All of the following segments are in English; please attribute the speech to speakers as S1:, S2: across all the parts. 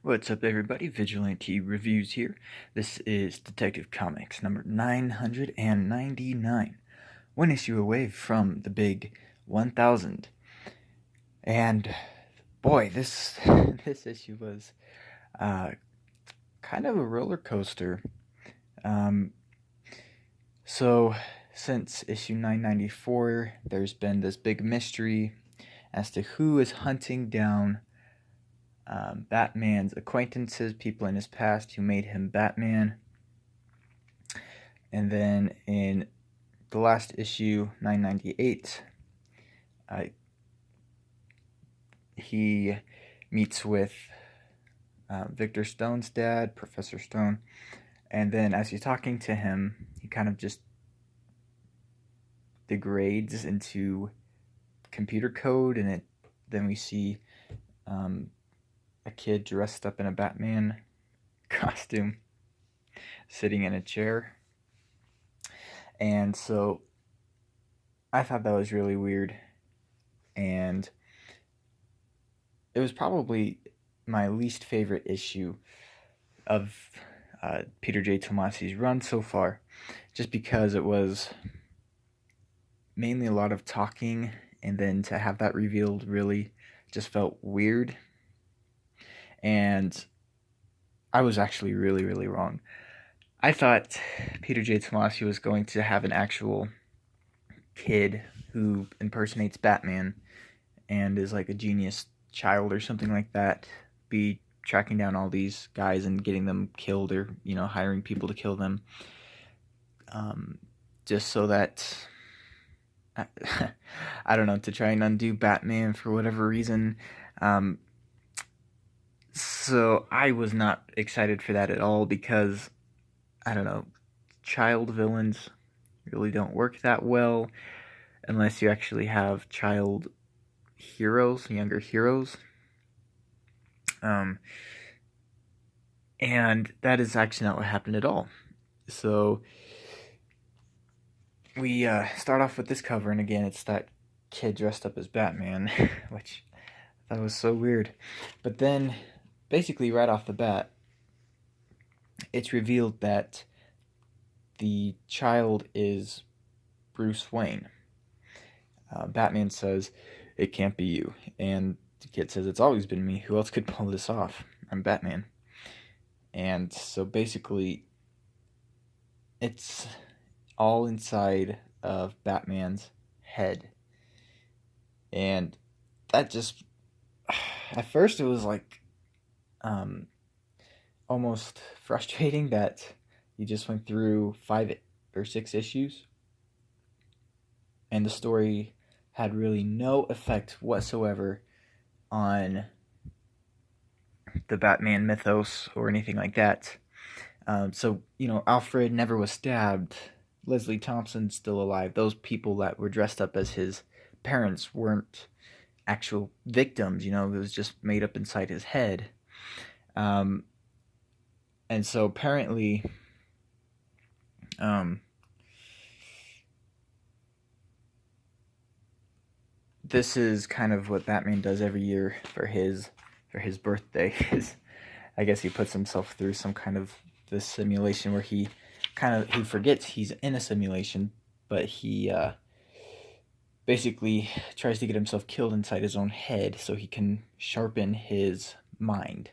S1: What's up, everybody? Vigilante Reviews here. This is Detective Comics number 999. One issue away from the big 1000. And boy, this this issue was uh, kind of a roller coaster. Um, so, since issue 994, there's been this big mystery as to who is hunting down Batman's acquaintances, people in his past who made him Batman. And then in the last issue, 998, he meets with Victor Stone's dad, Professor Stone. And then as he's talking to him, he kind of just degrades into computer code, and then we see a kid dressed up in a Batman costume sitting in a chair. And so I thought that was really weird, and it was probably my least favorite issue of Peter J. Tomasi's run so far, just because it was mainly a lot of talking, and then to have that revealed really just felt weird. And I was actually really, really wrong. I thought Peter J. Tomasi was going to have an actual kid who impersonates Batman and is like a genius child or something like that, be tracking down all these guys and getting them killed, or hiring people to kill them, just so that I don't know, to try and undo Batman for whatever reason. So I was not excited for that at all, because I don't know, child villains really don't work that well unless you actually have child heroes, younger heroes. And that is actually not what happened at all. So we start off with this cover, and again, it's that kid dressed up as Batman, which that was so weird. But then, basically, right off the bat, it's revealed that the child is Bruce Wayne. Batman says, "It can't be you," and the kid says, "It's always been me. Who else could pull this off? I'm Batman." And so basically, it's all inside of Batman's head. And that just, at first it was like almost frustrating that you just went through 5 or 6 issues and the story had really no effect whatsoever on the Batman mythos or anything like that. So, Alfred never was stabbed. Leslie Thompson's still alive. Those people that were dressed up as his parents weren't actual victims. It was just made up inside his head. And so apparently, this is kind of what Batman does every year for his birthday. I guess he puts himself through some kind of this simulation where he forgets he's in a simulation, but he basically tries to get himself killed inside his own head so he can sharpen his mind.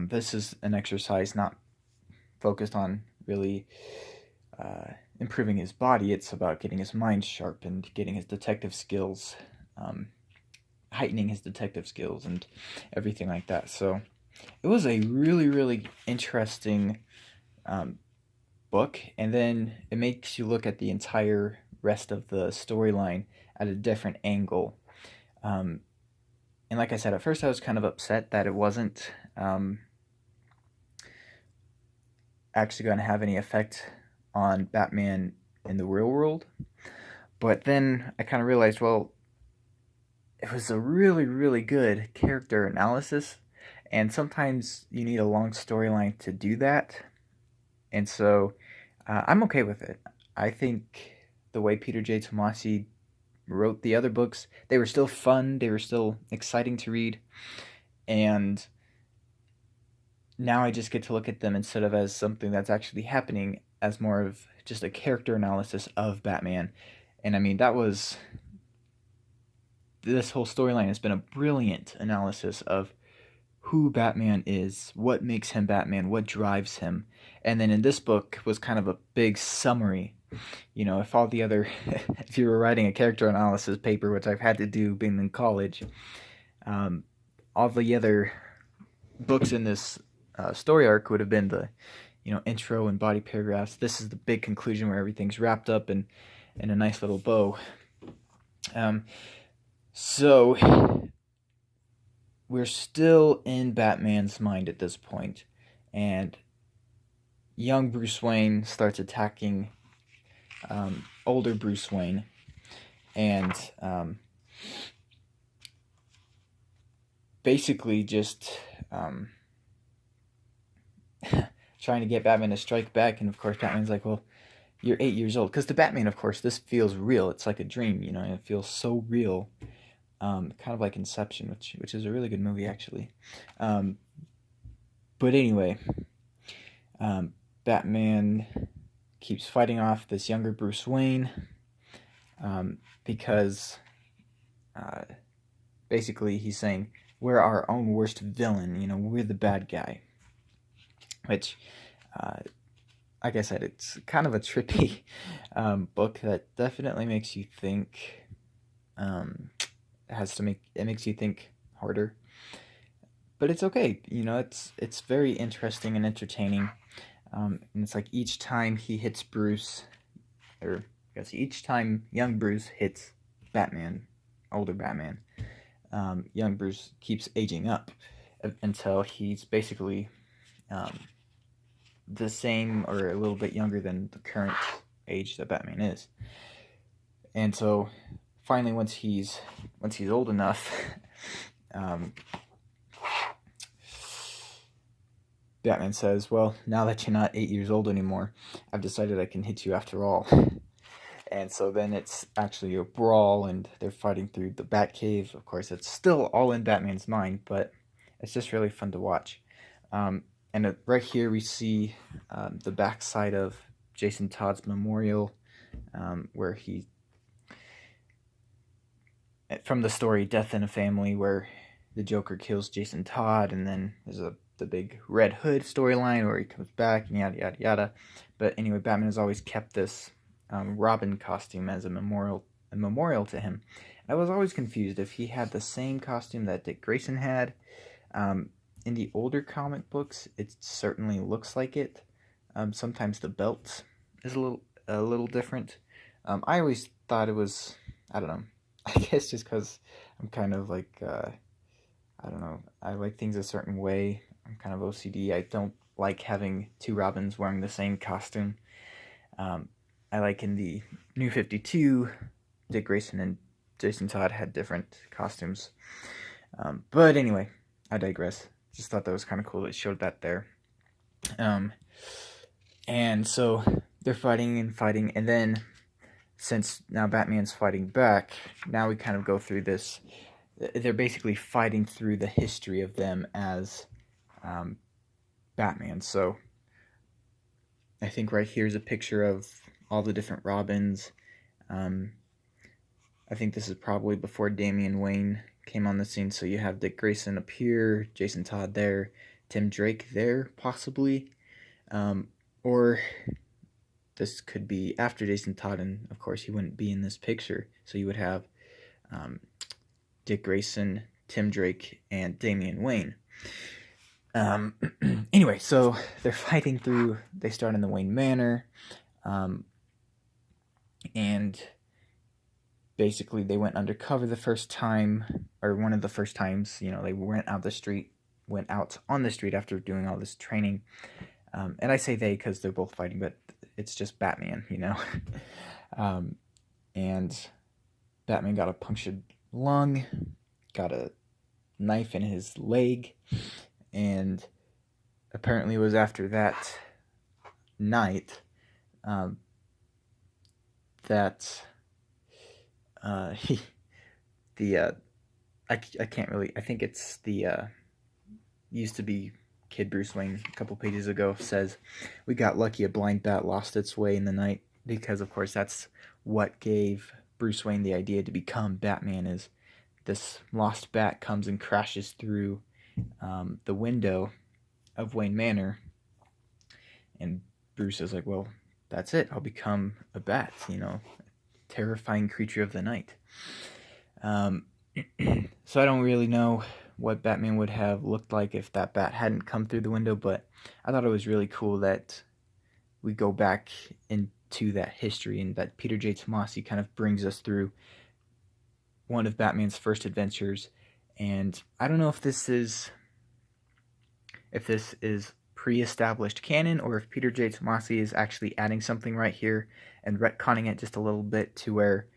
S1: This is an exercise not focused on really improving his body. It's about getting his mind sharpened, getting his detective skills, heightening his detective skills, and everything like that. So it was a really, really interesting book, and then it makes you look at the entire rest of the storyline at a different angle. And like I said, at first I was kind of upset that it wasn't actually going to have any effect on Batman in the real world. But then I kind of realized, well, it was a really, really good character analysis, and sometimes you need a long storyline to do that. And so I'm okay with it. I think the way Peter J. Tomasi wrote the other books, they were still fun, they were still exciting to read, and now I just get to look at them instead of as something that's actually happening as more of just a character analysis of Batman. And I mean, this whole storyline has been a brilliant analysis of who Batman is, what makes him Batman, what drives him. And then in this book was kind of a big summary. If all the other, if you were writing a character analysis paper, which I've had to do being in college, um, all the other books in this story arc would have been the, intro and body paragraphs. This is the big conclusion where everything's wrapped up in a nice little bow. So we're still in Batman's mind at this point, and young Bruce Wayne starts attacking older Bruce Wayne, and basically just trying to get Batman to strike back. And of course, Batman's like, "Well, you're 8 years old," because to Batman, of course, this feels real. It's like a dream, it feels so real. Kind of like Inception, which is a really good movie, actually. But anyway, Batman keeps fighting off this younger Bruce Wayne because basically he's saying, we're our own worst villain, we're the bad guy. Which, like I said, it's kind of a trippy book that definitely makes you think. It makes you think harder, but it's okay. It's very interesting and entertaining. And it's like each time he hits Bruce, or I guess each time young Bruce hits Batman, older Batman, young Bruce keeps aging up until he's basically the same or a little bit younger than the current age that Batman is. And so finally, once he's old enough, Batman says, "Well, now that you're not 8 years old anymore, I've decided I can hit you after all." And so then it's actually a brawl, and they're fighting through the Batcave. Of course, it's still all in Batman's mind, but it's just really fun to watch. And right here we see the backside of Jason Todd's memorial, where he, from the story Death in a Family, where the Joker kills Jason Todd, and then there's the big Red Hood storyline where he comes back and yada yada yada. But anyway, Batman has always kept this Robin costume as a memorial to him. I was always confused if he had the same costume that Dick Grayson had. In the older comic books, it certainly looks like it. Sometimes the belt is a little different. I always thought it was, I don't know, I guess just because I'm kind of like, I don't know, I like things a certain way. I'm kind of OCD. I don't like having two Robins wearing the same costume. I like in the New 52, Dick Grayson and Jason Todd had different costumes. But anyway, I digress. Just thought that was kind of cool. It showed that there. And so they're fighting, and then since now Batman's fighting back, now we kind of go through this. They're basically fighting through the history of them as Batman. So I think right here is a picture of all the different Robins. I think this is probably before Damian Wayne came on the scene. So you have Dick Grayson up here, Jason Todd there, Tim Drake there, possibly. Or this could be after Jason Todd, and of course he wouldn't be in this picture. So you would have Dick Grayson, Tim Drake, and Damian Wayne. Anyway, so they're fighting through. They start in the Wayne Manor, and basically they went undercover the first time, or one of the first times. They went out on the street after doing all this training. And I say they because they're both fighting, but it's just Batman, and Batman got a punctured lung, got a knife in his leg, and apparently it was after that night that I can't really, I think it's the used to be kid Bruce Wayne a couple pages ago says, "We got lucky a blind bat lost its way in the night," because of course that's what gave Bruce Wayne the idea to become Batman. Is this lost bat comes and crashes through the window of Wayne Manor, and Bruce is like, "Well, that's it. I'll become a bat. Terrifying creature of the night." So I don't really know what Batman would have looked like if that bat hadn't come through the window, but I thought it was really cool that we go back into that history and that Peter J. Tomasi kind of brings us through one of Batman's first adventures. And I don't know if this is pre-established canon, or if Peter J. Tomasi is actually adding something right here and retconning it just a little bit to where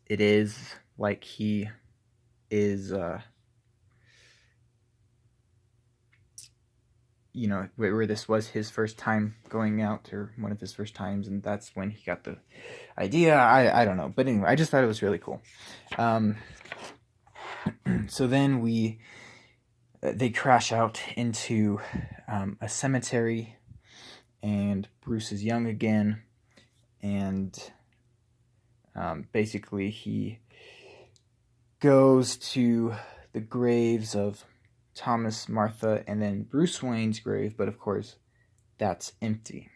S1: it is like he is, where this was his first time going out, or one of his first times, and that's when he got the idea. I don't know, but anyway, I just thought it was really cool. So then they crash out into a cemetery, and Bruce is young again, and basically he goes to the graves of Thomas, Martha, and then Bruce Wayne's grave, but of course that's empty.